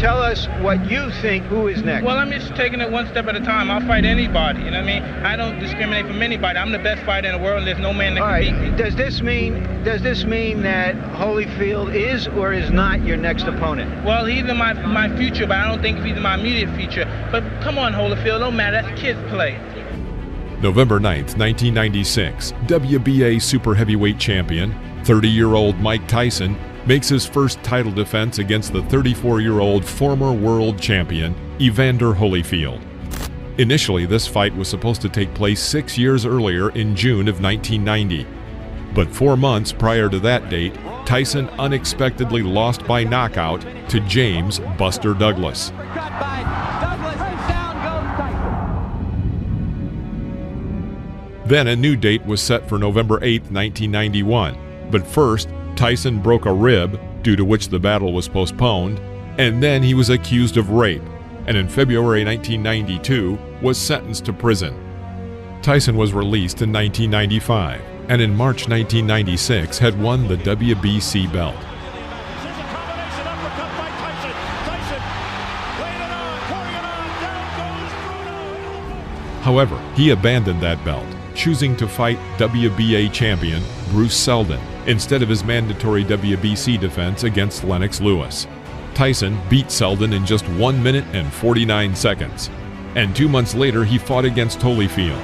tell us what you think, who is next. Well, I'm just taking it one step at a time. I'll fight anybody, you know what I mean? I don't discriminate from anybody. I'm the best fighter in the world, and there's no man that can beat me. Does this mean that Holyfield is or is not your next opponent? Well, he's in my future, but I don't think he's in my immediate future. But come on, Holyfield, don't matter. That's kids' play. November 9th, 1996, WBA Super Heavyweight Champion, 30-year-old Mike Tyson, makes his first title defense against the 34-year-old former world champion, Evander Holyfield. Initially, this fight was supposed to take place 6 years earlier in June of 1990. But 4 months prior to that date, Tyson unexpectedly lost by knockout to James Buster Douglas. Then a new date was set for November 8, 1991. But first, Tyson broke a rib, due to which the battle was postponed, and then he was accused of rape, and in February 1992 was sentenced to prison. Tyson was released in 1995, and in March 1996 had won the WBC belt. However, he abandoned that belt, choosing to fight WBA champion Bruce Seldon instead of his mandatory WBC defense against Lennox Lewis. Tyson beat Seldon in just 1 minute and 49 seconds, and 2 months later he fought against Holyfield.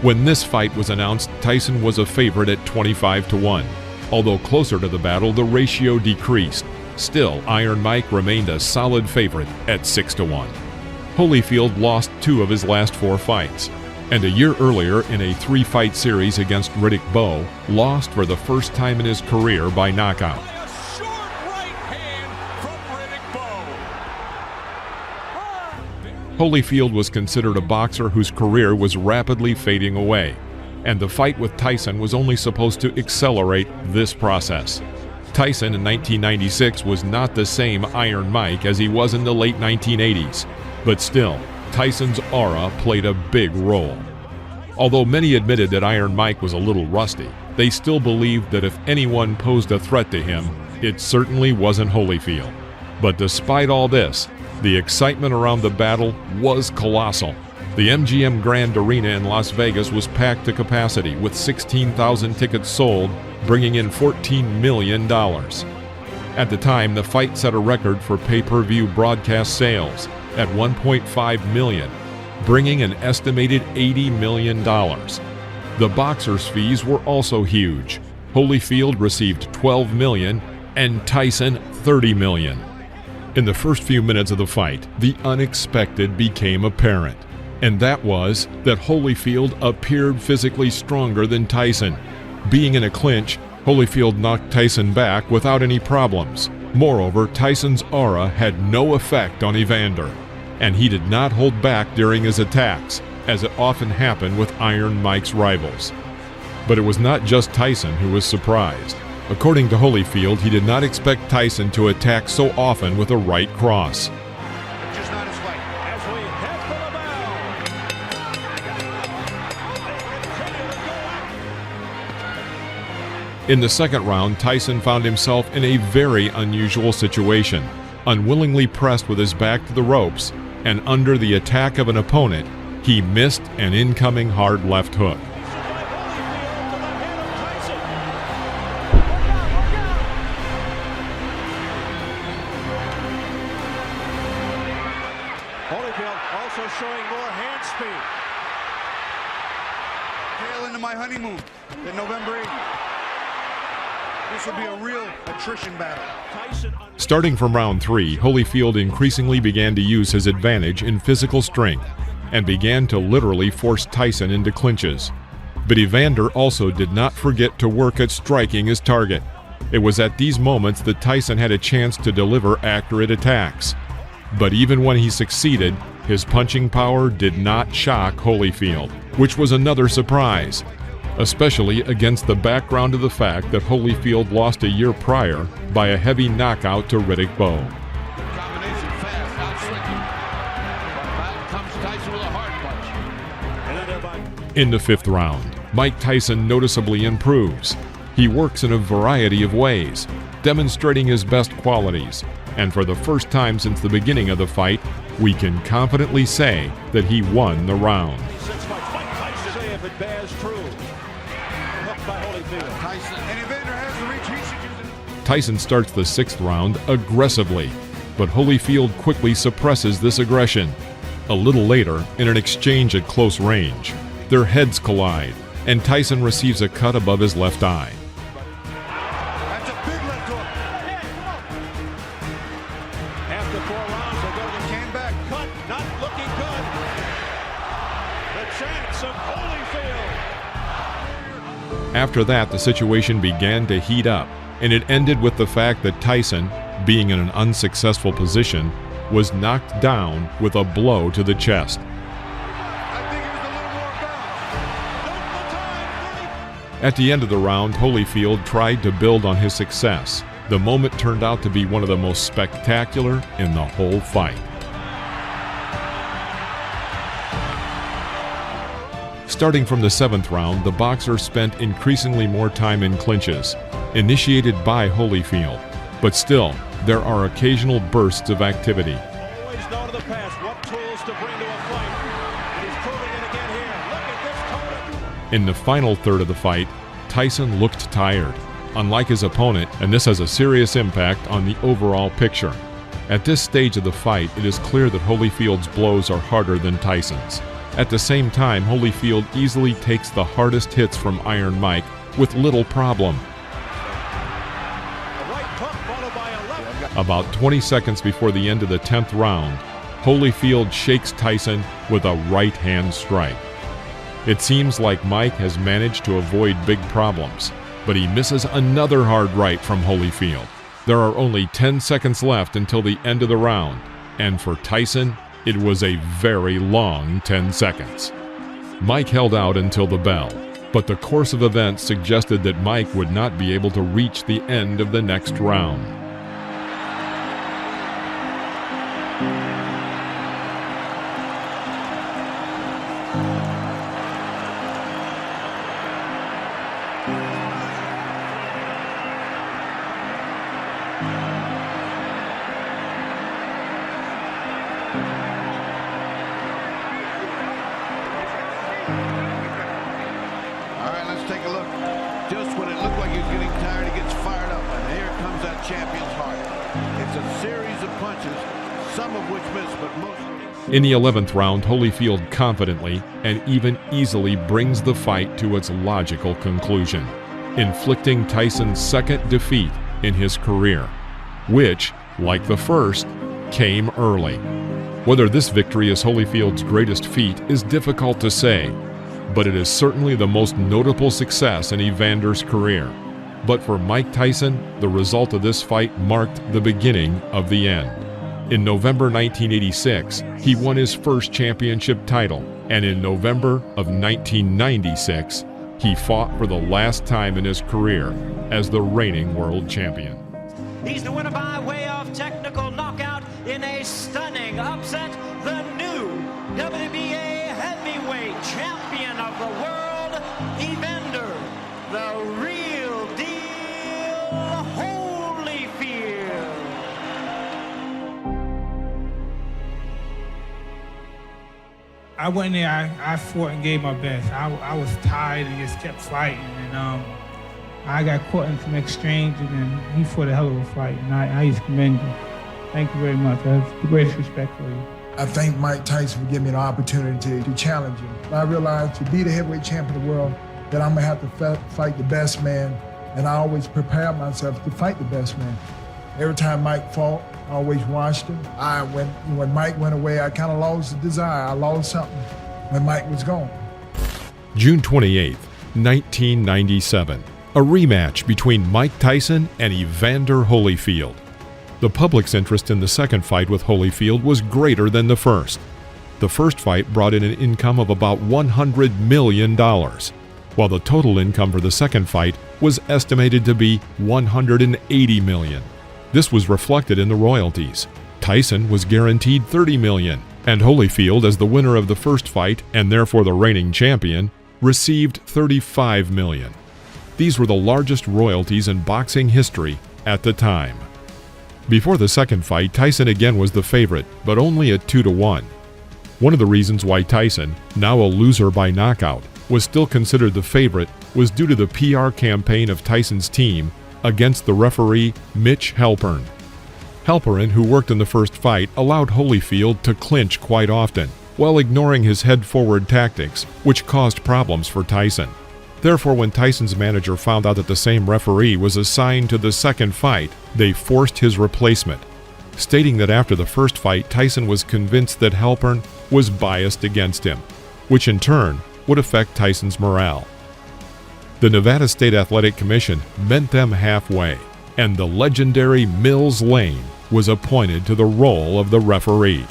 When this fight was announced, Tyson was a favorite at 25-1. Although closer to the battle, the ratio decreased. Still, Iron Mike remained a solid favorite at 6-1. Holyfield lost 2 of his last 4 fights, and a year earlier in a 3-fight series against Riddick Bowe, lost for the first time in his career by knockout. Holyfield was considered a boxer whose career was rapidly fading away, and the fight with Tyson was only supposed to accelerate this process. Tyson in 1996 was not the same Iron Mike as he was in the late 1980s, but still, Tyson's aura played a big role. Although many admitted that Iron Mike was a little rusty, they still believed that if anyone posed a threat to him, it certainly wasn't Holyfield. But despite all this, the excitement around the battle was colossal. The MGM Grand Arena in Las Vegas was packed to capacity with 16,000 tickets sold, bringing in $14 million. At the time, the fight set a record for pay-per-view broadcast sales at 1.5 million, bringing an estimated $80 million. The boxers' fees were also huge. Holyfield received $12 million and Tyson $30 million. In the first few minutes of the fight, the unexpected became apparent, and that was that Holyfield appeared physically stronger than Tyson. Being in a clinch, Holyfield knocked Tyson back without any problems. Moreover, Tyson's aura had no effect on Evander, and he did not hold back during his attacks, as it often happened with Iron Mike's rivals. But it was not just Tyson who was surprised. According to Holyfield, he did not expect Tyson to attack so often with a right cross. Just not his fight. As we head for the bell. In the second round, Tyson found himself in a very unusual situation. Unwillingly pressed with his back to the ropes and under the attack of an opponent, he missed an incoming hard left hook. Holyfield also showing more hand speed. Tail into my honeymoon in November 8th. This will be a real attrition battle. Starting from round 3, Holyfield increasingly began to use his advantage in physical strength and began to literally force Tyson into clinches. But Evander also did not forget to work at striking his target. It was at these moments that Tyson had a chance to deliver accurate attacks. But even when he succeeded, his punching power did not shock Holyfield, which was another surprise, especially against the background of the fact that Holyfield lost a year prior by a heavy knockout to Riddick Bowe. Combination fast, out-swinging. Back comes Tyson with a hard punch. In the 5th round, Mike Tyson noticeably improves. He works in a variety of ways. demonstrating his best qualities, and for the first time since the beginning of the fight, we can confidently say that he won the round. Tyson starts the 6th round aggressively, but Holyfield quickly suppresses this aggression. A little later, in an exchange at close range, their heads collide, and Tyson receives a cut above his left eye. That's a big left hook. After 4 rounds, they'll go to the can back. Cut, not looking good. The chance of Holyfield. After that, the situation began to heat up, and it ended with the fact that Tyson, being in an unsuccessful position, was knocked down with a blow to the chest. I think it was a little more bounce. At the end of the round, Holyfield tried to build on his success. The moment turned out to be one of the most spectacular in the whole fight. Starting from the 7th round, the boxer spent increasingly more time in clinches, initiated by Holyfield, but still, there are occasional bursts of activity. Always know to the past what tools to bring to a fight. And he's proving it again here. Look at this corner. In the final third of the fight, Tyson looked tired, unlike his opponent, and this has a serious impact on the overall picture. At this stage of the fight, it is clear that Holyfield's blows are harder than Tyson's. At the same time, Holyfield easily takes the hardest hits from Iron Mike with little problem. About 20 seconds before the end of the 10th round, Holyfield shakes Tyson with a right-hand strike. It seems like Mike has managed to avoid big problems, but he misses another hard right from Holyfield. There are only 10 seconds left until the end of the round, and for Tyson, it was a very long 10 seconds. Mike held out until the bell, but the course of events suggested that Mike would not be able to reach the end of the next round. All right, let's take a look. Just when it looked like he was getting tired, he gets fired up, and here comes that champion's heart. It's a series of punches, some of which miss, but most. In the 11th round, Holyfield confidently and even easily brings the fight to its logical conclusion, inflicting Tyson's 2nd defeat in his career, which, like the first, came early. Whether this victory is Holyfield's greatest feat is difficult to say, but it is certainly the most notable success in Evander's career. But for Mike Tyson, the result of this fight marked the beginning of the end. In November 1986, he won his first championship title, and in November of 1996, he fought for the last time in his career as the reigning world champion. He's the winner by way of technical knockout in a stunning upset. The new WBA heavyweight champion of the world, Evander, the real deal, Holyfield. I went in there, I fought and gave my best. I was tired and just kept fighting. And I got caught in some exchange, and then he fought a hell of a fight. And I just commend you. Thank you very much. I have the greatest respect for you. I thank Mike Tyson for giving me the opportunity to challenge him. I realized to be the heavyweight champion of the world, that I'm gonna have to fight the best man, and I always prepare myself to fight the best man. Every time Mike fought, I always watched him. When Mike went away, I kind of lost the desire. I lost something when Mike was gone. June 28, 1997, a rematch between Mike Tyson and Evander Holyfield. The public's interest in the second fight with Holyfield was greater than the first. The first fight brought in an income of about $100 million, while the total income for the second fight was estimated to be $180 million. This was reflected in the royalties. Tyson was guaranteed $30 million, and Holyfield, as the winner of the first fight and therefore the reigning champion, received $35 million. These were the largest royalties in boxing history at the time. Before the second fight, Tyson again was the favorite, but only at 2-1. One of the reasons why Tyson, now a loser by knockout, was still considered the favorite was due to the PR campaign of Tyson's team against the referee Mitch Halpern. Halpern, who worked in the first fight, allowed Holyfield to clinch quite often, while ignoring his head-forward tactics, which caused problems for Tyson. Therefore, when Tyson's manager found out that the same referee was assigned to the second fight, they forced his replacement, stating that after the first fight, Tyson was convinced that Halpern was biased against him, which in turn would affect Tyson's morale. The Nevada State Athletic Commission met them halfway, and the legendary Mills Lane was appointed to the role of the referee.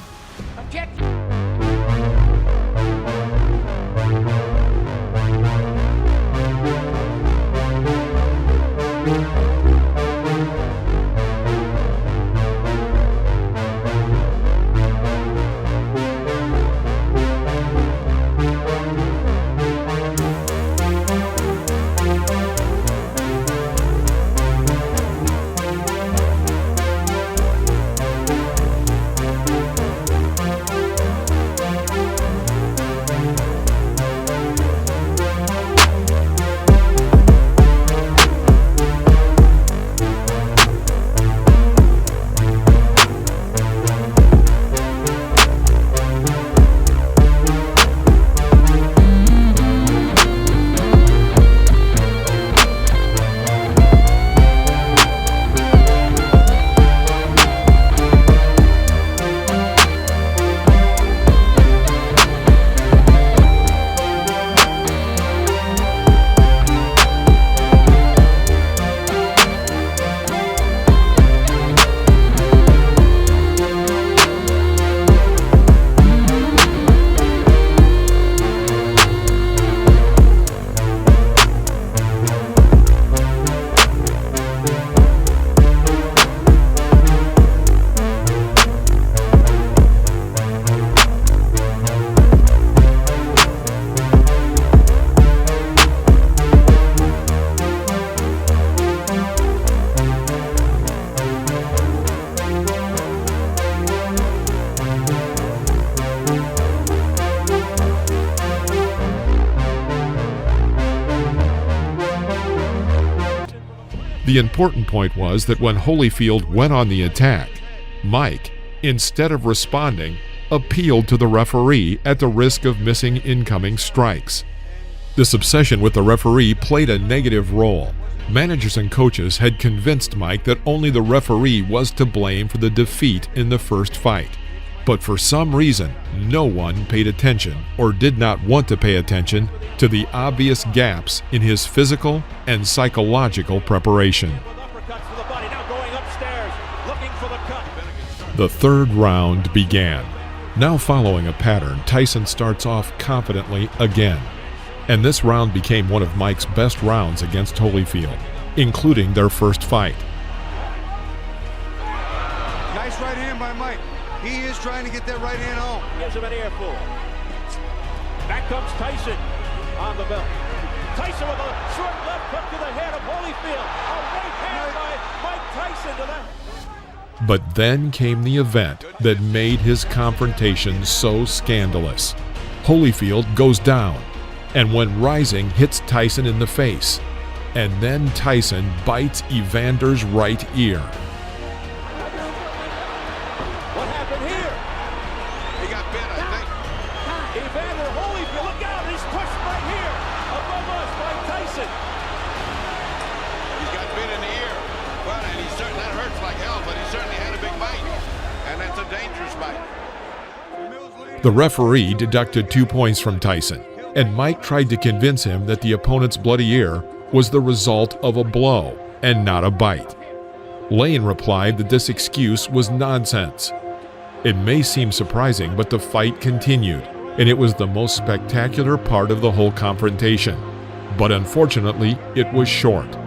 The important point was that when Holyfield went on the attack, Mike, instead of responding, appealed to the referee at the risk of missing incoming strikes. This obsession with the referee played a negative role. Managers and coaches had convinced Mike that only the referee was to blame for the defeat in the first fight. But for some reason, no one paid attention or did not want to pay attention to the obvious gaps in his physical and psychological preparation. The third round began. Now following a pattern, Tyson starts off confidently again. And this round became one of Mike's best rounds against Holyfield, including their first fight. Nice right hand by Mike. He is trying to get that right hand home. Gives him an airful. Back comes Tyson on the belt. Tyson with a short left hook to the head of Holyfield. A right hand by Mike Tyson to that. But then came the event that made his confrontation so scandalous. Holyfield goes down, and when rising, hits Tyson in the face. And then Tyson bites Evander's right ear. What happened here? He got bit, I think. Evander Holyfield, look out, he's pushed right here, above us by Tyson. He's got bit in the ear. Well, and he certainly, that hurts like hell, but he certainly had a big bite. And that's a dangerous bite. The referee deducted 2 points from Tyson, and Mike tried to convince him that the opponent's bloody ear was the result of a blow and not a bite. Lane replied that this excuse was nonsense. It may seem surprising, but the fight continued, and it was the most spectacular part of the whole confrontation. But unfortunately, it was short,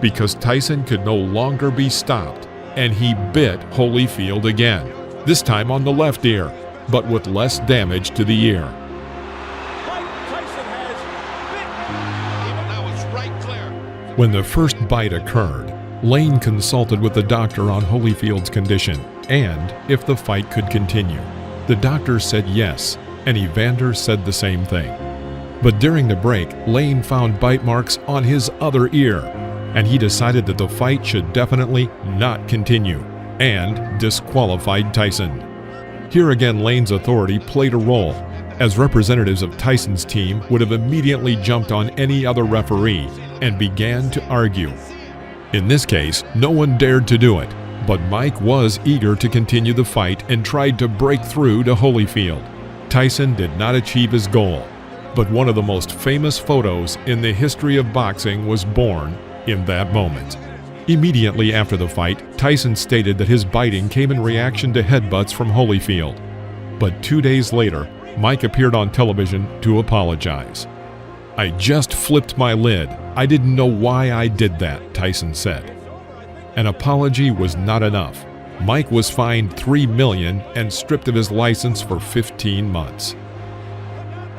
because Tyson could no longer be stopped, and he bit Holyfield again, this time on the left ear, but with less damage to the ear. When the first bite occurred, Lane consulted with the doctor on Holyfield's condition and if the fight could continue. The doctor said yes, and Evander said the same thing. But during the break, Lane found bite marks on his other ear, and he decided that the fight should definitely not continue, and disqualified Tyson. Here again, Lane's authority played a role, as representatives of Tyson's team would have immediately jumped on any other referee and began to argue. In this case, no one dared to do it, but Mike was eager to continue the fight and tried to break through to Holyfield. Tyson did not achieve his goal, but one of the most famous photos in the history of boxing was born in that moment. Immediately after the fight, Tyson stated that his biting came in reaction to headbutts from Holyfield. But 2 days later, Mike appeared on television to apologize. "I just flipped my lid. I didn't know why I did that," Tyson said. An apology was not enough. Mike was fined $3 million and stripped of his license for 15 months.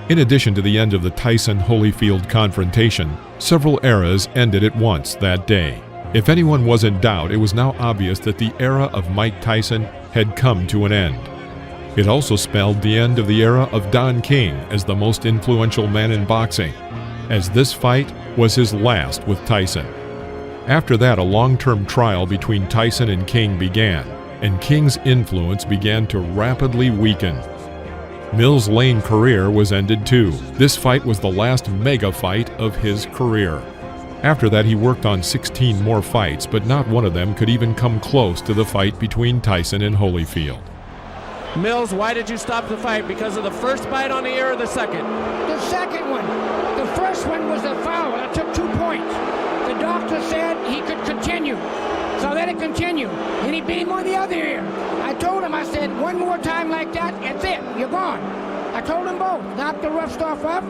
In addition to the end of the Tyson-Holyfield confrontation, several eras ended at once that day. If anyone was in doubt, it was now obvious that the era of Mike Tyson had come to an end. It also spelled the end of the era of Don King as the most influential man in boxing, as this fight was his last with Tyson. After that, a long-term trial between Tyson and King began, and King's influence began to rapidly weaken. Mills' Lane career was ended too. This fight was the last mega fight of his career. After that, he worked on 16 more fights, but not one of them could even come close to the fight between Tyson and Holyfield. Mills, why did you stop the fight? Because of the first bite on the ear or the second? The second one. The first one was a foul. I took 2 points. The doctor said he could continue. So let it continue. And he beat him on the other ear. I told him, I said, one more time like that, that's it. You're gone. I told them both. Knocked the rough stuff up.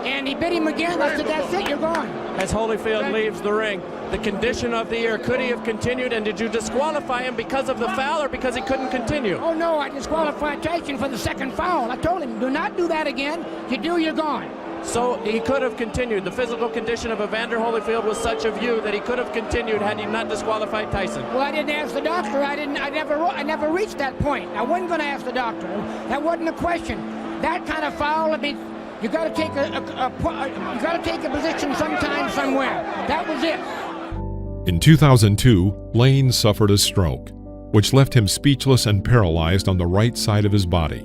And he bit him again. I said, that's it, you're gone. As Holyfield leaves the ring, the condition of the ear, could he have continued? And did you disqualify him because of the foul or because he couldn't continue? Oh, no, I disqualified Tyson for the second foul. I told him, do not do that again. You do, you're gone. So he could have continued. The physical condition of Evander Holyfield was such of you that he could have continued had he not disqualified Tyson. Well, I didn't ask the doctor. I never reached that point. I wasn't going to ask the doctor. That wasn't a question. That kind of foul, I mean, you got to take a position sometime, somewhere. That was it. In 2002, Lane suffered a stroke, which left him speechless and paralyzed on the right side of his body.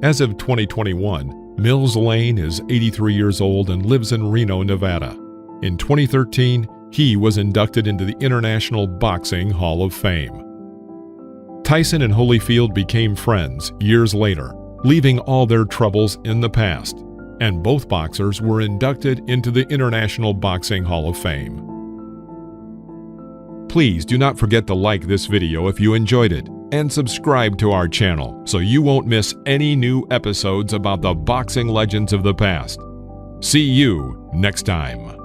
As of 2021, Mills Lane is 83 years old and lives in Reno, Nevada. In 2013, he was inducted into the International Boxing Hall of Fame. Tyson and Holyfield became friends years later, leaving all their troubles in the past, and both boxers were inducted into the International Boxing Hall of Fame. Please do not forget to like this video if you enjoyed it, and subscribe to our channel so you won't miss any new episodes about the boxing legends of the past. See you next time.